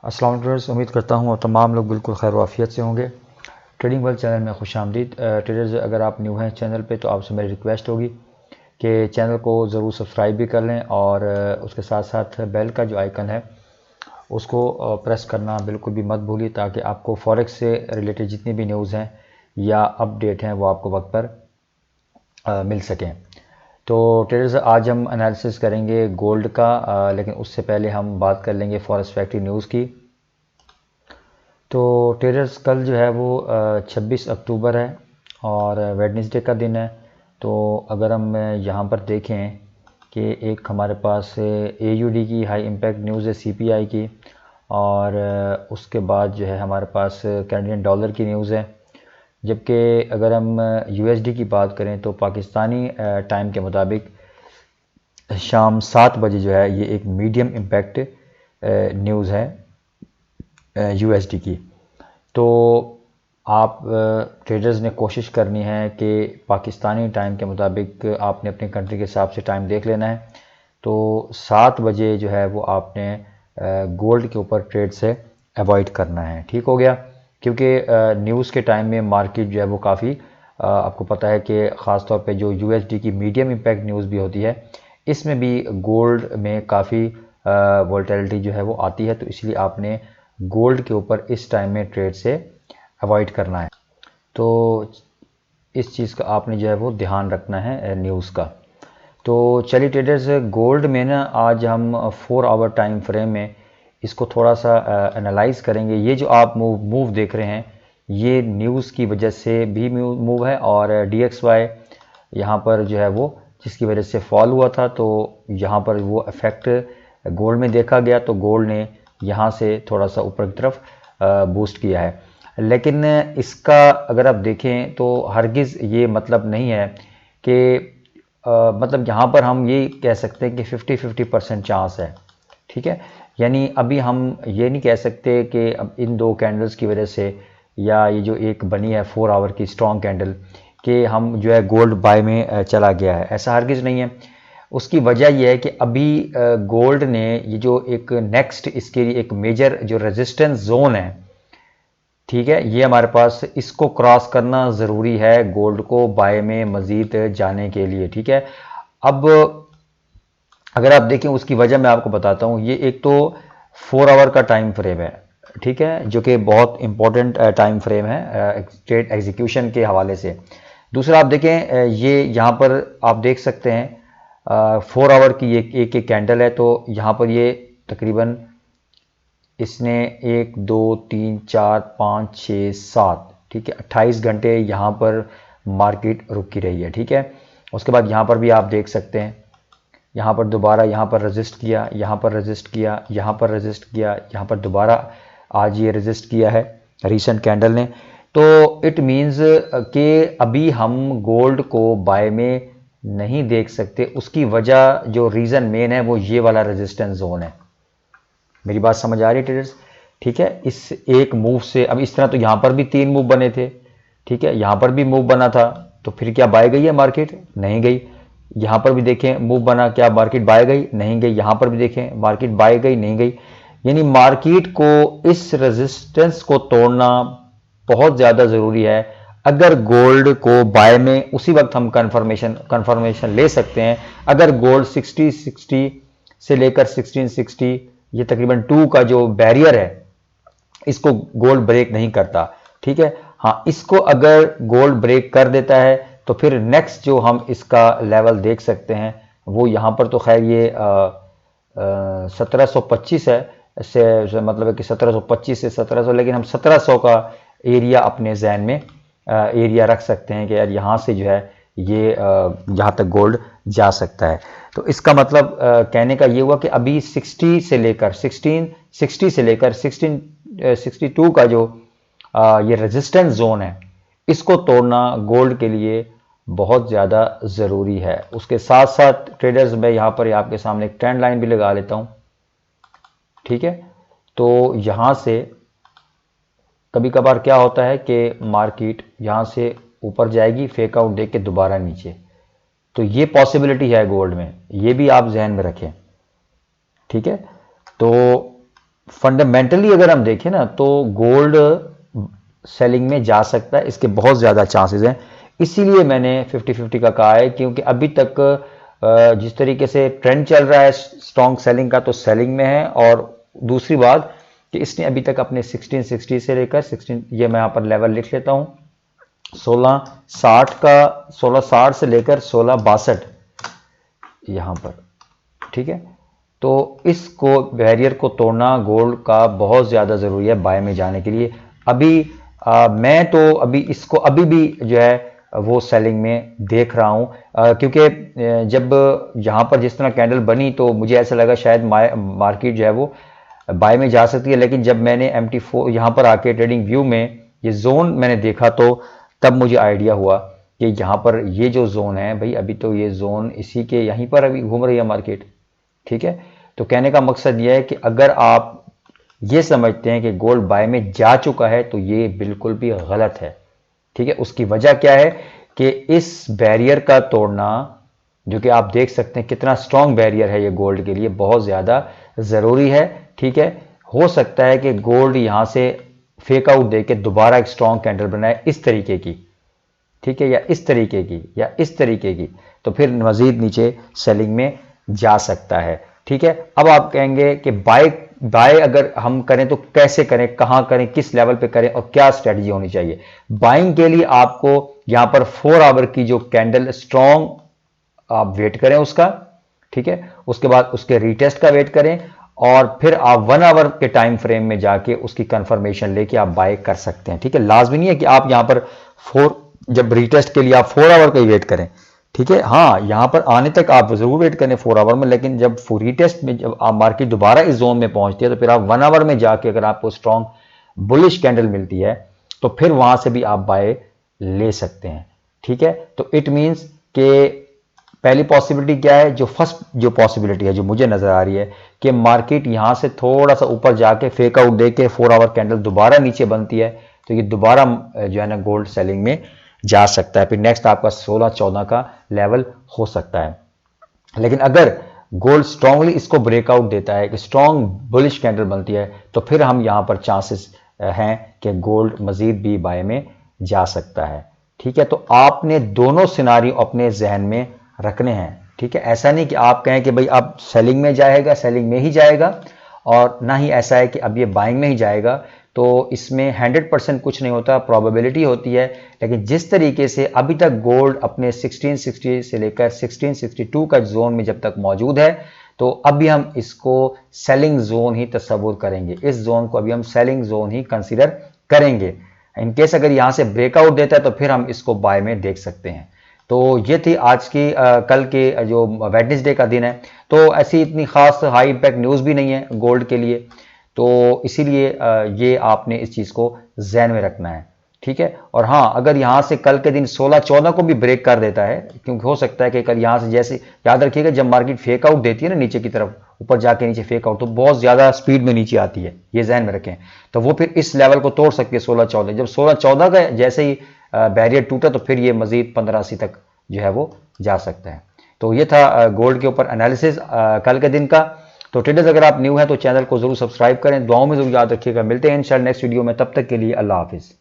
अस्सलाम वालेकुम। उम्मीद करता हूँ और तमाम लोग बिल्कुल खैर वाफियत से होंगे। ट्रेडिंग वर्ल्ड चैनल में खुश आमदीद। ट्रेडर्स, अगर आप न्यू हैं चैनल पे तो आपसे मेरी रिक्वेस्ट होगी कि चैनल को ज़रूर सब्सक्राइब भी कर लें और उसके साथ साथ बेल का जो आइकन है उसको प्रेस करना बिल्कुल भी मत भूलिए, ताकि आपको फॉरेक्स से रिलेटेड जितनी भी न्यूज़ हैं या अपडेट हैं वो आपको वक्त पर मिल सकें। तो ट्रेडर्स, आज हम एनालिसिस करेंगे गोल्ड का, लेकिन उससे पहले हम बात कर लेंगे फॉरेक्स फैक्ट्री न्यूज़ की। तो ट्रेडर्स, कल जो है वो 26 अक्टूबर है और वेडनेसडे का दिन है। तो अगर हम यहाँ पर देखें कि एक हमारे पास AUD की हाई इम्पैक्ट न्यूज़ है CPI की, और उसके बाद जो है हमारे पास कैनेडियन डॉलर की न्यूज़ है। जबकि अगर हम USD की बात करें तो पाकिस्तानी टाइम के मुताबिक शाम 7 बजे जो है ये एक मीडियम इम्पैक्ट न्यूज़ है USD की। तो आप ट्रेडर्स ने कोशिश करनी है कि पाकिस्तानी टाइम के मुताबिक आपने अपनी कंट्री के हिसाब से टाइम देख लेना है। तो 7 बजे जो है वो आपने गोल्ड के ऊपर ट्रेड से अवॉइड करना है। ठीक हो गया, क्योंकि न्यूज़ के टाइम में मार्केट जो है वो काफ़ी आपको पता है कि ख़ास तौर पे जो USD की मीडियम इम्पैक्ट न्यूज़ भी होती है, इसमें भी गोल्ड में काफ़ी वोलेटिलिटी जो है वो आती है। तो इसलिए आपने गोल्ड के ऊपर इस टाइम में ट्रेड से अवॉइड करना है। तो इस चीज़ का आपने जो है वो ध्यान रखना है न्यूज़ का। तो चलिए ट्रेडर्स, गोल्ड में ना आज हम 4 आवर टाइम फ्रेम में इसको थोड़ा सा एनालाइज करेंगे। ये जो आप मूव देख रहे हैं ये न्यूज़ की वजह से भी मूव है, और DXY यहाँ पर जो है वो जिसकी वजह से फॉल हुआ था, तो यहाँ पर वो इफेक्ट गोल्ड में देखा गया। तो गोल्ड ने यहाँ से थोड़ा सा ऊपर की तरफ बूस्ट किया है। लेकिन इसका अगर आप देखें तो हरगिज़ ये मतलब नहीं है कि मतलब यहाँ पर हम ये कह सकते हैं कि 50-50% चांस है। ठीक है, यानी अभी हम ये नहीं कह सकते कि अब इन दो कैंडल्स की वजह से या ये जो एक बनी है 4 आवर की स्ट्रॉन्ग कैंडल कि हम जो है गोल्ड बाय में चला गया है, ऐसा हरगिज़ नहीं है। उसकी वजह यह है कि अभी गोल्ड ने ये जो एक नेक्स्ट इसके लिए एक मेजर जो रेजिस्टेंस जोन है, ठीक है, ये हमारे पास इसको क्रॉस करना ज़रूरी है गोल्ड को बाय में मज़ीद जाने के लिए। ठीक है, अब अगर आप देखें उसकी वजह मैं आपको बताता हूँ। ये एक तो 4 आवर का टाइम फ्रेम है, ठीक है, जो कि बहुत इंपॉर्टेंट टाइम फ्रेम है ट्रेड एग्जीक्यूशन के हवाले से। दूसरा आप देखें ये यहाँ पर आप देख सकते हैं 4 आवर की एक कैंडल है। तो यहाँ पर ये तकरीबन इसने 1 2 3 4 5 6 7, ठीक है, 28 घंटे यहाँ पर मार्केट रुकी रही है। ठीक है, उसके बाद यहाँ पर भी आप देख सकते हैं यहाँ पर दोबारा यहाँ पर रेजिस्ट किया, यहाँ पर रेजिस्ट किया, यहाँ पर रेजिस्ट किया, यहाँ पर दोबारा आज ये रेजिस्ट किया है रीसेंट कैंडल ने। तो इट मीन्स कि अभी हम गोल्ड को बाय में नहीं देख सकते। उसकी वजह जो रीज़न मेन है वो ये वाला रेजिस्टेंस जोन है। मेरी बात समझ आ रही है ट्रेडर्स? ठीक है, इस एक मूव से अब इस तरह तो यहाँ पर भी 3 मूव बने थे, ठीक है, यहाँ पर भी मूव बना था, तो फिर क्या बाय गई है मार्केट? नहीं गई। यहाँ पर भी देखें मूव बना, क्या मार्केट बाय गई? नहीं गई। यहाँ पर भी देखें मार्केट बाय गई? नहीं गई। यानी मार्केट को इस रेजिस्टेंस को तोड़ना बहुत ज़्यादा ज़रूरी है। अगर गोल्ड को बाय में उसी वक्त हम कंफर्मेशन ले सकते हैं। अगर गोल्ड 60 से लेकर 1660, ये तकरीबन 2 का जो बैरियर है, इसको गोल्ड ब्रेक नहीं करता। ठीक है, हाँ, इसको अगर गोल्ड ब्रेक कर देता है तो फिर नेक्स्ट जो हम इसका लेवल देख सकते हैं वो यहाँ पर तो खैर ये 1725 है, इससे मतलब है कि 1725 से 1700, लेकिन हम 1700 का एरिया अपने जहन में एरिया रख सकते हैं कि यार यहाँ से जो है ये यहाँ तक गोल्ड जा सकता है। तो इसका मतलब कहने का ये हुआ कि अभी 60 से लेकर 1662 का जो ये रेजिस्टेंस जोन है, इसको तोड़ना गोल्ड के लिए बहुत ज़्यादा ज़रूरी है। उसके साथ साथ ट्रेडर्स, मैं यहाँ पर आपके सामने एक ट्रेंड लाइन भी लगा लेता हूँ। ठीक है, तो यहाँ से कभी कभार क्या होता है कि मार्केट यहाँ से ऊपर जाएगी, फेक आउट देख के दोबारा नीचे, तो ये पॉसिबिलिटी है गोल्ड में, ये भी आप जहन में रखें। ठीक है, तो फंडामेंटली अगर हम देखें ना तो गोल्ड सेलिंग में जा सकता है, इसके बहुत ज़्यादा चांसेस हैं। इसीलिए मैंने 50-50 का कहा है, क्योंकि अभी तक जिस तरीके से ट्रेंड चल रहा है स्ट्रॉन्ग सेलिंग का, तो सेलिंग में है। और दूसरी बात कि इसने अभी तक अपने 1660 से लेकर 16, ये मैं यहाँ पर लेवल लिख लेता हूँ, 1660 से लेकर 1662 यहाँ पर, ठीक है। तो इसको बैरियर को तोड़ना गोल्ड का बहुत ज़्यादा ज़रूरी है बाय में जाने के लिए। अभी मैं तो अभी इसको अभी भी जो है वो सेलिंग में देख रहा हूँ, क्योंकि जब यहाँ पर जिस तरह कैंडल बनी तो मुझे ऐसा लगा शायद मार्केट जो है वो बाय में जा सकती है। लेकिन जब मैंने MT4 यहाँ पर आके ट्रेडिंग व्यू में ये जोन मैंने देखा तो तब मुझे आइडिया हुआ कि यहाँ पर ये जो जोन है भाई, अभी तो ये जोन इसी के यहीं पर अभी घूम रही है मार्केट, ठीक है। तो कहने का मकसद यह है कि अगर आप ये समझते हैं कि गोल्ड बाय में जा चुका है तो ये बिल्कुल भी गलत है, ठीक है। उसकी वजह क्या है कि इस बैरियर का तोड़ना, जो कि आप देख सकते हैं कितना स्ट्रॉन्ग बैरियर है ये गोल्ड के लिए, बहुत ज़्यादा ज़रूरी है, ठीक है। हो सकता है कि गोल्ड यहाँ से फेक आउट दे के दोबारा एक स्ट्रॉन्ग कैंडल बनाए इस तरीके की, ठीक है, या इस तरीके की या इस तरीके की, तो फिर मजीद नीचे सेलिंग में जा सकता है, ठीक है। अब आप कहेंगे कि बाय अगर हम करें तो कैसे करें, कहां करें, किस लेवल पे करें और क्या स्ट्रेटजी होनी चाहिए। बाइंग के लिए आपको यहां पर 4 आवर की जो कैंडल स्ट्रॉन्ग आप वेट करें उसका, ठीक है। उसके बाद उसके रीटेस्ट का वेट करें और फिर आप 1 आवर के टाइम फ्रेम में जाके उसकी कंफर्मेशन लेके आप बाय कर सकते हैं, ठीक है। लाजमी नहीं है कि आप यहां पर जब रीटेस्ट के लिए आप 4 आवर का ही वेट करें, ठीक है। हाँ, यहां पर आने तक आप जरूर वेट करें 4 आवर में, लेकिन जब रीटेस्ट में जब आप मार्केट दोबारा इस जोन में पहुंचती है तो फिर आप 1 आवर में जाके अगर आपको स्ट्रॉन्ग बुलिश कैंडल मिलती है तो फिर वहां से भी आप बाय ले सकते हैं, ठीक है। तो इट मींस कि पहली पॉसिबिलिटी क्या है, जो फर्स्ट जो पॉसिबिलिटी है जो मुझे नजर आ रही है कि मार्केट यहां से थोड़ा सा ऊपर जाके फेक आउट दे के 4 आवर कैंडल दोबारा नीचे बनती है तो ये दोबारा जो है ना गोल्ड सेलिंग में जा सकता है। फिर नेक्स्ट आपका 16-14 का लेवल हो सकता है। लेकिन अगर गोल्ड स्ट्रांगली इसको ब्रेकआउट देता है कि स्ट्रांग बुलिश कैंडल बनती है तो फिर हम यहां पर चांसेस हैं कि गोल्ड मजीद भी बाय में जा सकता है, ठीक है। तो आपने दोनों सिनारियो अपने जहन में रखने हैं, ठीक है। ऐसा नहीं कि आप कहें कि भाई अब सेलिंग में जाएगा, सेलिंग में ही जाएगा, और ना ही ऐसा है कि अब ये बाइंग में ही जाएगा। तो इसमें 100% कुछ नहीं होता, प्रोबेबिलिटी होती है। लेकिन जिस तरीके से अभी तक गोल्ड अपने 1660 से लेकर 1662 का जोन में जब तक मौजूद है तो अभी हम इसको सेलिंग जोन ही तस्वुर करेंगे, इस जोन को अभी हम सेलिंग जोन ही कंसीडर करेंगे। इनकेस अगर यहां से ब्रेकआउट देता है तो फिर हम इसको बाय में देख सकते हैं। तो ये थी आज की कल के जो वेडनेसडे का दिन है। तो ऐसी इतनी खास हाई इंपैक्ट न्यूज़ भी नहीं है गोल्ड के लिए, तो इसीलिए ये आपने इस चीज़ को जहन में रखना है, ठीक है। और हाँ, अगर यहाँ से कल के दिन 16-14 को भी ब्रेक कर देता है, क्योंकि हो सकता है कि कल यहाँ से, जैसे याद रखिएगा जब मार्केट फेक आउट देती है ना नीचे की तरफ, ऊपर जाके नीचे फेक आउट, तो बहुत ज़्यादा स्पीड में नीचे आती है, ये जहन में रखें। तो वो फिर इस लेवल को तोड़ सकती है 16-14। जब 16-14 का जैसे ही बैरियर टूटा तो फिर ये मजीद 1580 तक जो है वो जा सकता है। तो ये था गोल्ड के ऊपर एनालिसिस कल के दिन का। तो ट्रेडर्स अगर आप न्यू हैं तो चैनल को जरूर सब्सक्राइब करें, दुआओं में जरूर याद रखिएगा। मिलते हैं इंशाल्लाह नेक्स्ट वीडियो में, तब तक के लिए अल्लाह हाफिज़।